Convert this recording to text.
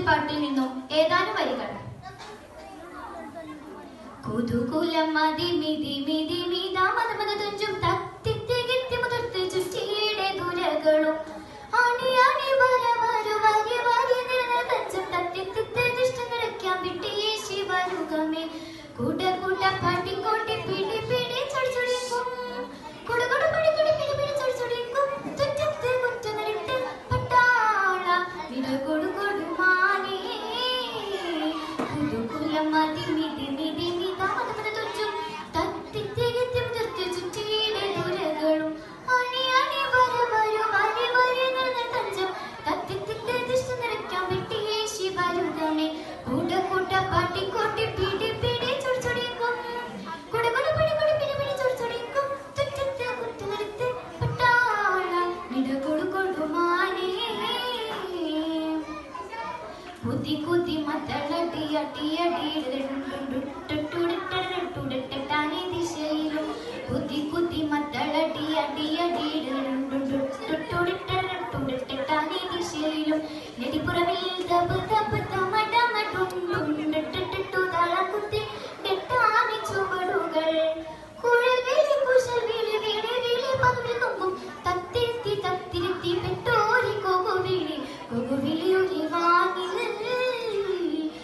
പാട്ടിൽ നിന്നും ഏതാനും വരികൾ. കുതുകുലം തുഞ്ചും തത്തിത്തികിത്തി മുതിർത്ത് ചുറ്റിയുടെ ദുരകളും അണി അണി വര വരു വരി വരി നിറഞ്ഞ തഞ്ചും തത്തിത്തിത്തെ ദുഷ്ട നിറയ്ക്കാൻ വിട്ടിയേ ശിവരുഗമേ കൂട്ട കൂട്ട പാട്ടിക്കോട്ടി പിടി പിടി ചൊടിച്ചൊടിക്കും കൊടുകൊടു പിടി പിടി പിടി പിടി ചൊടിച്ചൊടിക്കും തുറ്റത്ത് കുറ്റുനിടത്ത് പട്ടാള വിടകൊടു കൊടുമാനേ കുതുകുലം തുഞ്ചും തത്തിത്തികിത്തി മുതിർത്ത് ചുറ്റിയുടെ ദുരകളും അണി അണി വര വരു വരി വരി നിറഞ്ഞ തഞ്ചും തത്തിത്തിത്തെ ദുഷ്ട നിറയ്ക്കാൻ വിട്ടിയേ ശിവരുഗമേ കൂട്ട കൂട്ട പാട്ടിക്കോട്ടി പിടി പിടി ചൊടിച്ചൊടിക്കും കൊടുകൊടു പിടി പിടി പിടി പിടി ചൊടിച്ചൊടിക്കും തുറ്റത്ത് കുറ്റുനിടത്ത് പട്ടാള വിടകൊടു കൊടുമാനേ കുതി കുതി മത്തളട്ടി അട്ടി അടിയിട്ടാനി ദിശയിലും കുതി കുതി മത്തളട്ടി അടി അടിയിട്ടാനി ദിശയിലും നെടിപ്പുറവിൽ തപ് തപ് തമട